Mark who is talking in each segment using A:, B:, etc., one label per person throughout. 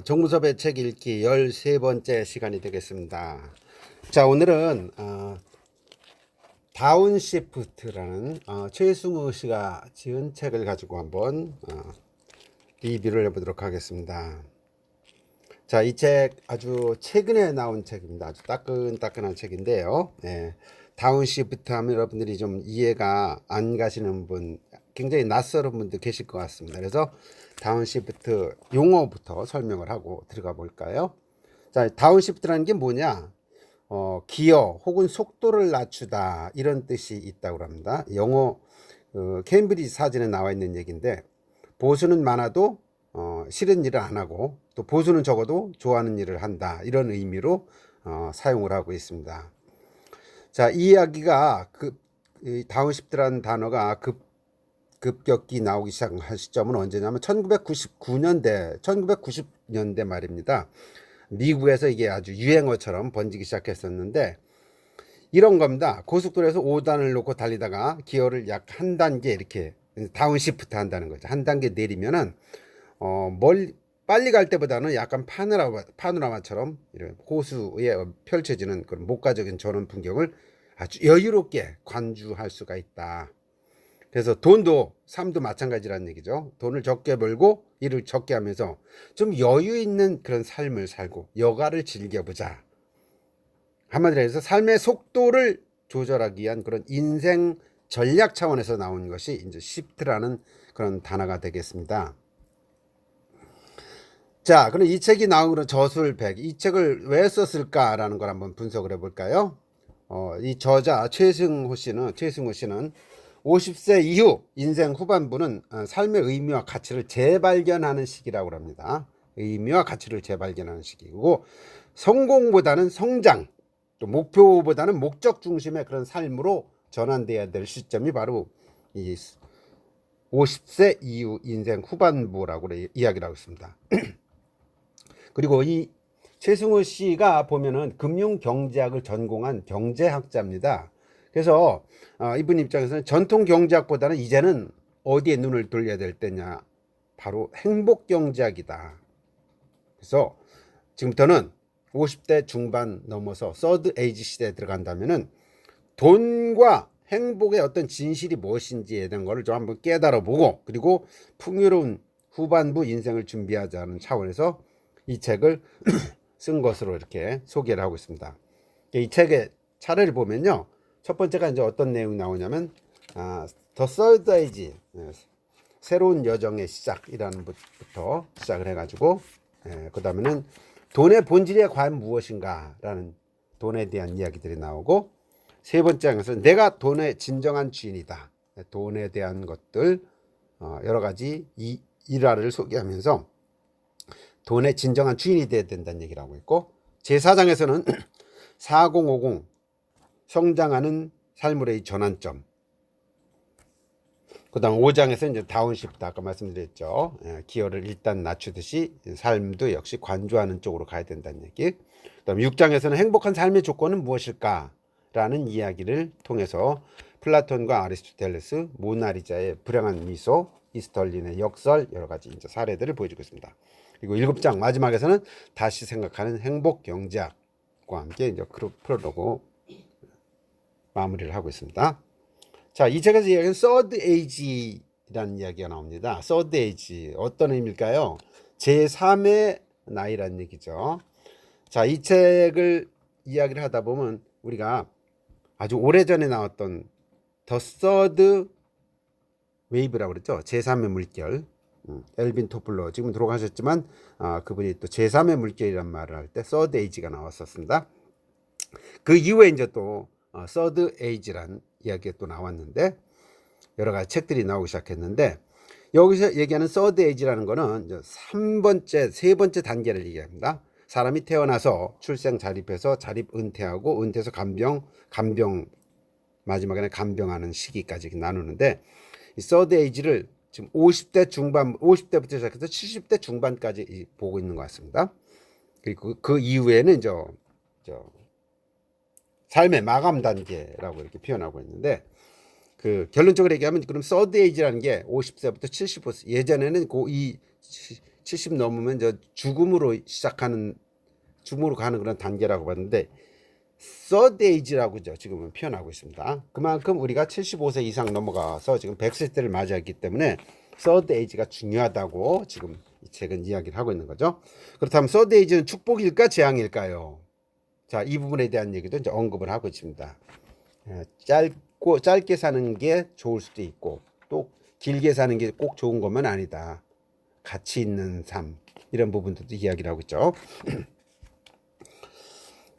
A: 정무섭의 책 읽기 13번째 시간이 되겠습니다. 자, 오늘은 다운시프트라는 최승우 씨가 지은 책을 가지고 한번 리뷰를 해보도록 하겠습니다. 자, 이 책 아주 최근에 나온 책입니다. 아주 따끈따끈한 책인데요. 네, 다운시프트 하면 여러분들이 좀 이해가 안 가시는 분, 굉장히 낯설은 분도 계실 것 같습니다. 그래서 다운시프트 용어부터 설명을 하고 들어가 볼까요? 자, 다운시프트라는 게 뭐냐? 기어 혹은 속도를 낮추다 이런 뜻이 있다고 합니다. 영어 케임브리지 사전에 나와 있는 얘기인데, 보수는 많아도 싫은 일을 안 하고, 또 보수는 적어도 좋아하는 일을 한다, 이런 의미로 사용을 하고 있습니다. 자, 이 이야기가 이 다운시프트라는 단어가 급격히 나오기 시작한 시점은 언제냐면 1990년대 말입니다. 미국에서 이게 아주 유행어처럼 번지기 시작했었는데, 이런 겁니다. 고속도로에서 5단을 놓고 달리다가 기어를 약 한 단계 이렇게 다운시프트 한다는 거죠. 한 단계 내리면은 빨리 갈 때보다는 약간 파노라마처럼 이런 호수에 펼쳐지는 그런 목가적인 전원 풍경을 아주 여유롭게 관주할 수가 있다. 그래서 삶도 마찬가지라는 얘기죠. 돈을 적게 벌고 일을 적게 하면서 좀 여유 있는 그런 삶을 살고 여가를 즐겨보자. 한마디로 해서 삶의 속도를 조절하기 위한 그런 인생 전략 차원에서 나온 것이 이제 시프트라는 그런 단어가 되겠습니다. 자, 그럼 이 책이 나온 그런 저술백, 이 책을 왜 썼을까라는 걸 한번 분석을 해볼까요? 이 저자 최승호 씨는 50세 이후 인생 후반부는 삶의 의미와 가치를 재발견하는 시기라고 합니다. 의미와 가치를 재발견하는 시기고, 성공보다는 성장, 또 목표보다는 목적 중심의 그런 삶으로 전환돼야 될 시점이 바로 이 50세 이후 인생 후반부라고 이야기를 하고 있습니다. 그리고 이 최승우 씨가 보면은 금융경제학을 전공한 경제학자입니다. 그래서 이분 입장에서는 전통 경제학보다는 이제는 어디에 눈을 돌려야 될 때냐, 바로 행복경제학이다. 그래서 지금부터는 50대 중반 넘어서 서드 에이지 시대에 들어간다면은 돈과 행복의 어떤 진실이 무엇인지에 대한 것을 좀 한번 깨달아보고, 그리고 풍요로운 후반부 인생을 준비하자는 차원에서 이 책을 쓴 것으로 이렇게 소개를 하고 있습니다. 이 책의 차례를 보면요, 첫 번째가 이제 어떤 내용이 나오냐면 더 서드 에이지, 새로운 여정의 시작이라는 부터 시작을 해가지고, 그 다음에는 돈의 본질이 과연 무엇인가라는 돈에 대한 이야기들이 나오고, 세 번째 항에서는 내가 돈의 진정한 주인이다, 돈에 대한 것들 여러 가지 일화를 소개하면서 돈의 진정한 주인이 되어야 된다는 얘기를 하고 있고, 제4장에서는 4050 성장하는 삶의 전환점, 그 다음 5장에서 이제 다운시프트, 아까 말씀드렸죠. 기어를 일단 낮추듯이 삶도 역시 관조하는 쪽으로 가야 된다는 얘기. 그 다음 6장에서는 행복한 삶의 조건은 무엇일까 라는 이야기를 통해서 플라톤과 아리스토텔레스, 모나리자의 불행한 미소, 이스털린의 역설, 여러 가지 이제 사례들을 보여주고 있습니다. 그리고 7장 마지막에서는 다시 생각하는 행복 경제학과 함께 이제 프롤로그 마무리를 하고 있습니다. 자, 이 책에서 이야기하는 서드 에이지라는 이야기가 나옵니다. 서드 에이지 어떤 의미일까요? 제3의 나이라는 얘기죠. 자, 이 책을 이야기를 하다 보면 우리가 아주 오래전에 나왔던 더 서드 웨이브라고 그랬죠. 제3의 물결, 엘빈 토플러, 지금 돌아가셨지만 그분이 또 제3의 물결이란 말을 할 때 서드 에이지가 나왔었습니다. 그 이후에 이제 또 서드 에이지란 이야기가 또 나왔는데, 여러 가지 책들이 나오기 시작했는데, 여기서 얘기하는 서드 에이지라는 거는 이제 세 번째 단계를 얘기합니다. 사람이 태어나서 출생 자립해서 자립 은퇴하고, 은퇴해서 간병 마지막에는 간병하는 시기까지 나누는데, 이 서드 에이지를 지금 50대부터 시작해서 70대 중반까지 보고 있는 것 같습니다. 그리고 그 이후에는 삶의 마감 단계라고 이렇게 표현하고 있는데, 그 결론적으로 얘기하면 그럼 서드 에이지라는 게 50세부터 75세, 예전에는 이 70 넘으면 죽음으로 가는 그런 단계라고 봤는데 third age라고 지금은 표현하고 있습니다. 그만큼 우리가 75세 이상 넘어가서 지금 100세 때를 맞이했기 때문에 third age가 중요하다고 지금 이 책은 이야기를 하고 있는 거죠. 그렇다면 third age는 축복일까 재앙일까요? 자, 이 부분에 대한 얘기도 이제 언급을 하고 있습니다. 짧게 사는 게 좋을 수도 있고 또 길게 사는 게 꼭 좋은 것만 아니다. 가치 있는 삶, 이런 부분들도 이야기를 하고 있죠.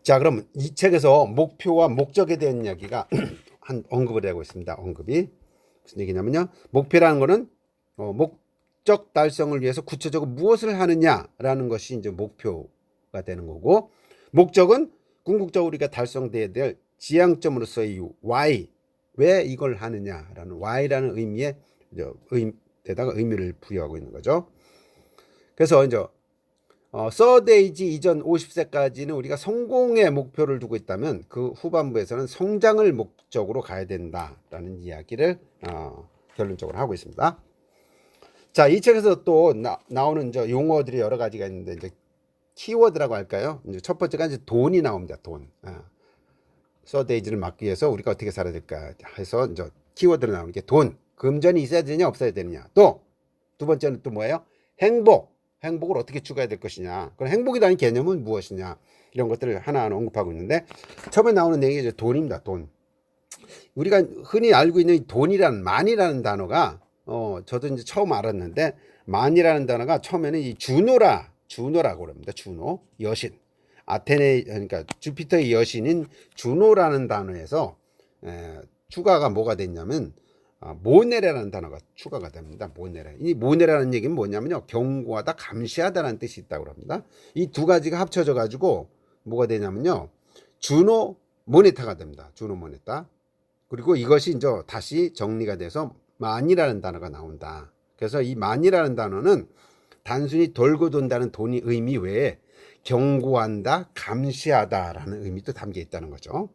A: 자, 그럼 이 책에서 목표와 목적에 대한 이야기가 한 언급을 하고 있습니다. 언급이 무슨 얘기냐면요, 목표라는 거는 목적 달성을 위해서 구체적으로 무엇을 하느냐라는 것이 이제 목표가 되는 거고, 목적은 궁극적으로 우리가 달성돼야 될 지향점으로서의 why, 왜 이걸 하느냐라는 why라는 데다가 의미를 부여하고 있는 거죠. 그래서 이제 third age 이전 50세까지는 우리가 성공의 목표를 두고 있다면 그 후반부에서는 성장을 목적으로 가야 된다라는 이야기를 결론적으로 하고 있습니다. 자, 이 책에서 또 나오는 용어들이 여러 가지가 있는데 이제 키워드라고 할까요? 이제 첫 번째가 이제 돈이 나옵니다. 돈. third age를 막기 위해서 우리가 어떻게 살아야 될까 해서 이제 키워드로 나오는 게 돈, 금전이 있어야 되느냐 없어야 되느냐. 또 두 번째는 또 뭐예요? 행복을 어떻게 추구해야 될 것이냐. 그럼 행복이라는 개념은 무엇이냐. 이런 것들을 하나하나 언급하고 있는데, 처음에 나오는 내용이 이제 돈입니다. 돈. 우리가 흔히 알고 있는 돈이라는, 만이라는 단어가 저도 이제 처음 알았는데, 만이라는 단어가 처음에는 이 주노라고 그럽니다. 주노, 여신. 아테네, 그러니까 주피터의 여신인 주노라는 단어에서 추가가 뭐가 됐냐면 모네라는 단어가 추가가 됩니다. 모네라. 이 모네라는 얘기는 뭐냐면요, 경고하다, 감시하다라는 뜻이 있다고 합니다. 이 두 가지가 합쳐져 가지고 뭐가 되냐면요, 주노 모네타가 됩니다. 주노 모네타. 그리고 이것이 이제 다시 정리가 돼서 만이라는 단어가 나온다. 그래서 이 만이라는 단어는 단순히 돌고 돈다는 돈의 의미 외에 경고한다, 감시하다라는 의미도 담겨 있다는 거죠.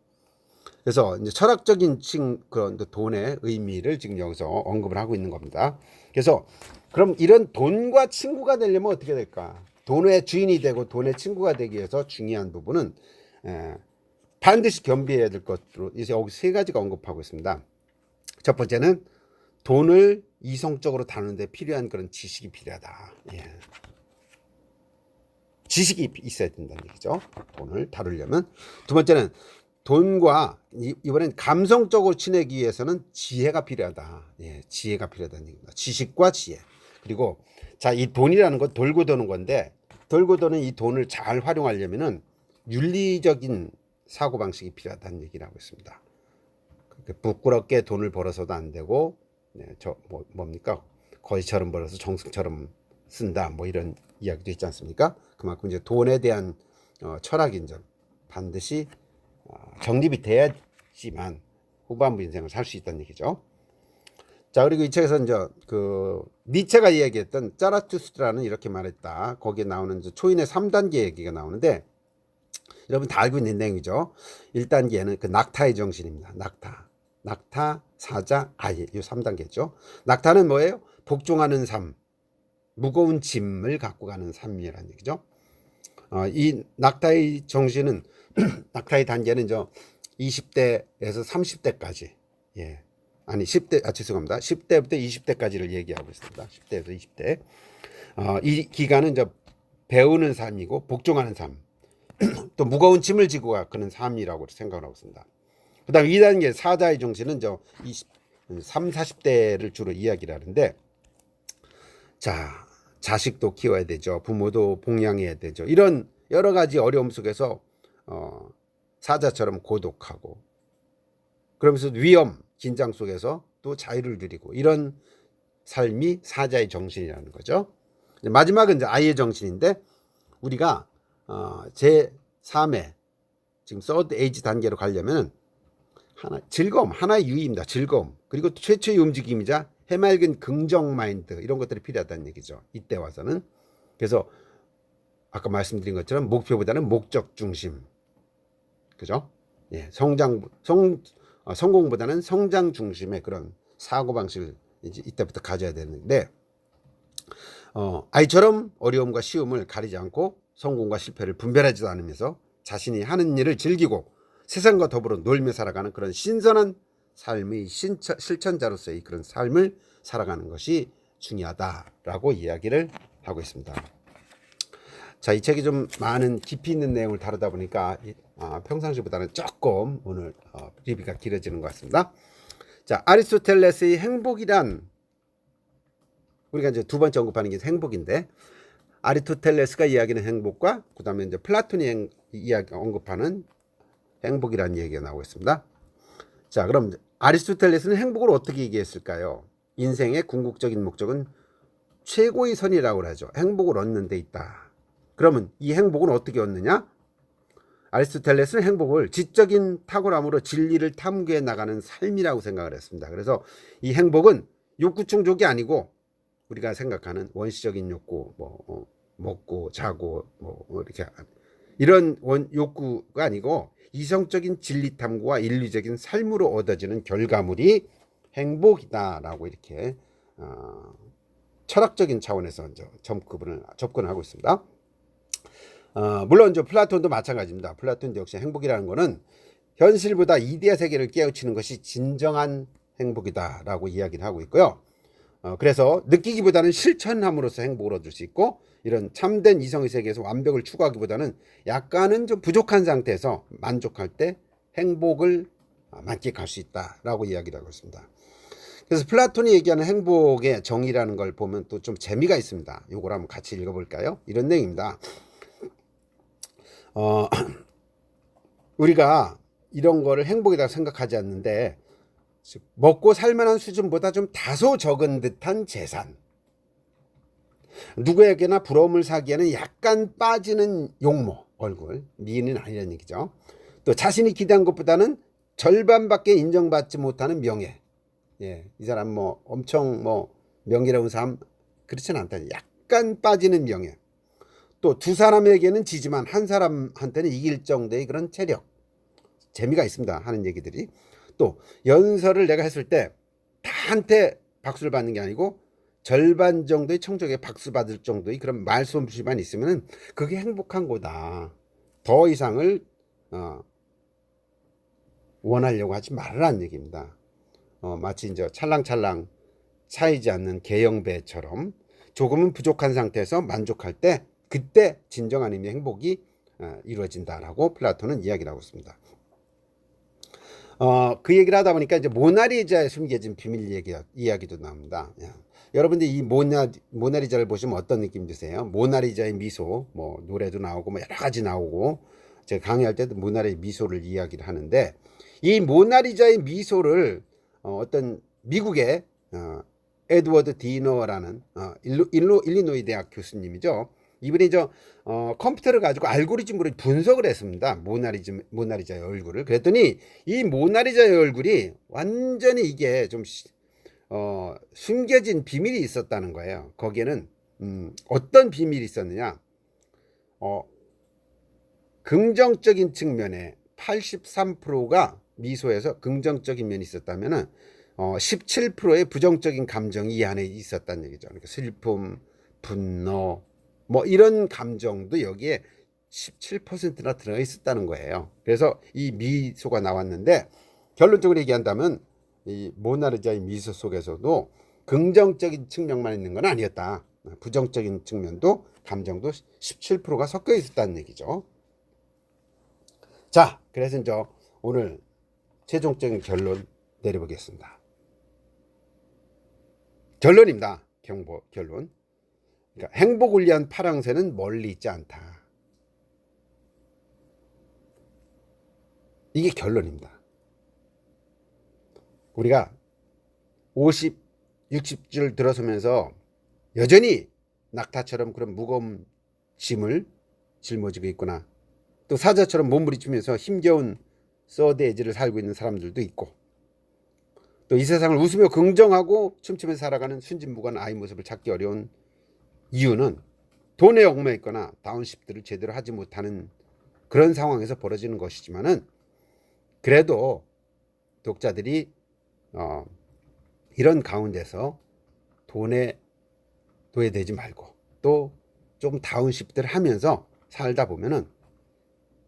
A: 그래서 이제 철학적인 그런 돈의 의미를 지금 여기서 언급을 하고 있는 겁니다. 그래서 그럼 이런 돈과 친구가 되려면 어떻게 될까? 돈의 주인이 되고 돈의 친구가 되기 위해서 중요한 부분은 반드시 겸비해야 될 것으로 이제 여기 세 가지가 언급하고 있습니다. 첫 번째는 돈을 이성적으로 다루는 데 필요한 그런 지식이 필요하다. 지식이 있어야 된다는 얘기죠. 돈을 다루려면. 두 번째는 돈과 이번엔 감성적으로 지내기 위해서는 지혜가 필요하다. 지혜가 필요하다는 얘기입니다. 지식과 지혜. 그리고 자, 이 돈이라는 건 돌고 도는 건데, 돌고 도는 이 돈을 잘 활용하려면은 윤리적인 사고 방식이 필요하다는 얘기를 하고 있습니다. 부끄럽게 돈을 벌어서도 안 되고, 뭡니까? 거지처럼 벌어서 정승처럼 쓴다. 뭐 이런 이야기도 있지 않습니까? 그만큼 이제 돈에 대한 철학이 이제 반드시 정립이 돼야지만 후반부 인생을 살 수 있다는 얘기죠. 자, 그리고 이 책에서 이제 니체가 이야기했던 짜라투스트라는 이렇게 말했다. 거기에 나오는 이제 초인의 3단계 얘기가 나오는데, 여러분 다 알고 있는 내용이죠. 1단계는 그 낙타의 정신입니다. 낙타, 사자, 아예, 이 3단계죠. 낙타는 뭐예요? 복종하는 삶, 무거운 짐을 갖고 가는 삶이라는 얘기죠. 이 낙타의 정신은 낙타의 단계는 20대에서 30대까지, 아니 10대, 죄송합니다. 10대부터 20대까지를 얘기하고 있습니다. 10대에서 20대. 이 기간은 배우는 삶이고 복종하는 삶, 또 무거운 짐을 지고 가는 삶이라고 생각을 하고 있습니다. 그 다음 2단계 사자의 정신은 3, 40대를 주로 이야기를 하는데, 자, 자식도 키워야 되죠. 부모도 봉양해야 되죠. 이런 여러 가지 어려움 속에서 사자처럼 고독하고, 그러면서 위험, 긴장 속에서 또 자유를 누리고, 이런 삶이 사자의 정신이라는 거죠. 마지막은 이제 아이의 정신인데, 우리가 제3회 지금 서드 에이지 단계로 가려면 즐거움, 하나의 유의입니다. 즐거움, 그리고 최초의 움직임이자 해맑은 긍정 마인드, 이런 것들이 필요하다는 얘기죠. 이때 와서는. 그래서 아까 말씀드린 것처럼 목표보다는 목적 중심, 그죠? 성공보다는 성장 중심의 그런 사고 방식을 이제 이때부터 가져야 되는데, 아이처럼 어려움과 쉬움을 가리지 않고 성공과 실패를 분별하지도 않으면서 자신이 하는 일을 즐기고 세상과 더불어 놀며 살아가는 그런 신선한 삶의 실천자로서의 그런 삶을 살아가는 것이 중요하다라고 이야기를 하고 있습니다. 자, 이 책이 좀 많은 깊이 있는 내용을 다루다 보니까 평상시보다는 조금 오늘 리뷰가 길어지는 것 같습니다. 자, 아리스토텔레스의 행복이란, 우리가 이제 두 번째 언급하는 게 행복인데, 아리스토텔레스가 이야기하는 행복과 그 다음에 이제 플라톤이 언급하는 행복이라는 얘기가 나오고 있습니다. 자, 그럼 아리스토텔레스는 행복을 어떻게 얘기했을까요? 인생의 궁극적인 목적은 최고의 선이라고 하죠. 행복을 얻는 데 있다. 그러면 이 행복은 어떻게 얻느냐? 아리스토텔레스는 행복을 지적인 탁월함으로 진리를 탐구해 나가는 삶이라고 생각을 했습니다. 그래서 이 행복은 욕구 충족이 아니고 우리가 생각하는 원시적인 욕구, 먹고 자고 이렇게 이런 욕구가 아니고 이성적인 진리 탐구와 인류적인 삶으로 얻어지는 결과물이 행복이다라고 이렇게 철학적인 차원에서 접근하고 있습니다. 물론 플라톤도 마찬가지입니다. 플라톤도 역시 행복이라는 것은 현실보다 이데아 세계를 깨우치는 것이 진정한 행복이다라고 이야기를 하고 있고요. 그래서 느끼기보다는 실천함으로써 행복을 얻을 수 있고, 이런 참된 이성의 세계에서 완벽을 추구하기보다는 약간은 좀 부족한 상태에서 만족할 때 행복을 만끽할 수 있다라고 이야기를 하고 있습니다. 그래서 플라톤이 얘기하는 행복의 정의라는 걸 보면 또 좀 재미가 있습니다. 이걸 한번 같이 읽어볼까요? 이런 내용입니다. 우리가 이런 거를 행복이라고 생각하지 않는데, 먹고 살만한 수준보다 좀 다소 적은 듯한 재산, 누구에게나 부러움을 사기에는 약간 빠지는 용모, 얼굴, 미인은 아니라는 얘기죠. 또 자신이 기대한 것보다는 절반밖에 인정받지 못하는 명예, 이 사람 엄청 명예로운 삶, 그렇지는 않다. 약간 빠지는 명예. 또 두 사람에게는 지지만 한 사람한테는 이길 정도의 그런 체력, 재미가 있습니다 하는 얘기들이. 또 연설을 내가 했을 때 다한테 박수를 받는 게 아니고 절반 정도의 청족에 박수 받을 정도의 그런 말솜씨만 있으면 그게 행복한 거다. 더 이상을 원하려고 하지 말라는 얘기입니다. 마치 이제 찰랑찰랑 차이지 않는 개영배처럼 조금은 부족한 상태에서 만족할 때, 그때 진정한 의미의 행복이 이루어진다라고 플라톤은 이야기를 하고 있습니다. 그 얘기를 하다 보니까 이제 모나리자의 숨겨진 비밀 이야기도 나옵니다. 여러분들 이 모나리자를 보시면 어떤 느낌 드세요? 모나리자의 미소, 노래도 나오고 여러 가지 나오고, 제가 강의할 때도 모나리자의 미소를 이야기를 하는데, 이 모나리자의 미소를 어떤 미국의 에드워드 디너라는 일리노이 대학 교수님이죠. 이분이 컴퓨터를 가지고 알고리즘으로 분석을 했습니다. 모나리자의 얼굴을. 그랬더니 이 모나리자의 얼굴이 완전히 이게 좀 숨겨진 비밀이 있었다는 거예요. 거기에는 어떤 비밀이 있었느냐? 긍정적인 측면에 83%가 미소에서 긍정적인 면이 있었다면은 17%의 부정적인 감정이 이 안에 있었다는 얘기죠. 그러니까 슬픔, 분노, 이런 감정도 여기에 17%나 들어 있었다는 거예요. 그래서 이 미소가 나왔는데, 결론적으로 얘기한다면 이 모나리자의 미소 속에서도 긍정적인 측면만 있는 건 아니었다. 부정적인 측면도, 감정도 17%가 섞여 있었다는 얘기죠. 자, 그래서 이제 오늘 최종적인 결론 내려보겠습니다. 결론입니다. 결론. 그러니까 행복을 위한 파랑새는 멀리 있지 않다. 이게 결론입니다. 우리가 50, 60줄 들어서면서 여전히 낙타처럼 그런 무거운 짐을 짊어지고 있구나. 또 사자처럼 몸부림치면서 힘겨운 서드에지를 살고 있는 사람들도 있고, 또 이 세상을 웃으며 긍정하고 춤추며 살아가는 순진무구한 아이 모습을 찾기 어려운 이유는 돈에 얽매여 있거나 다운시프트를 제대로 하지 못하는 그런 상황에서 벌어지는 것이지만은, 그래도 독자들이 이런 가운데서 돈에 노예되지 말고 또 조금 다운시프트를 하면서 살다 보면은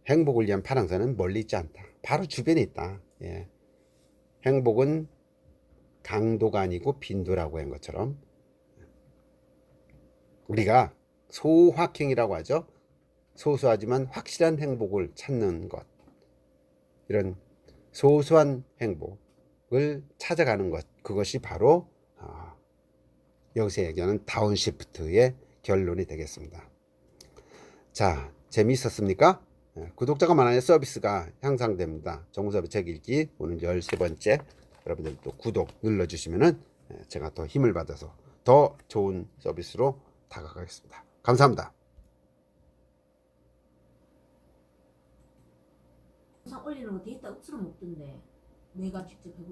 A: 행복을 위한 파랑새는 멀리 있지 않다. 바로 주변에 있다. 예. 행복은 강도가 아니고 빈도라고 한 것처럼 우리가 소확행이라고 하죠. 소소하지만 확실한 행복을 찾는 것. 이런 소소한 행복을 찾아가는 것. 그것이 바로 여기서 얘기하는 다운시프트의 결론이 되겠습니다. 자, 재미있었습니까? 구독자가 많아야 서비스가 향상됩니다. 정우섭의 책 읽기 오늘 13번째. 여러분들 또 구독 눌러주시면은 제가 더 힘을 받아서 더 좋은 서비스로 다가가겠습니다. 감사합니다.
B: 영상 올리는 거 데이터 억수로 먹던데 내가 직접 해보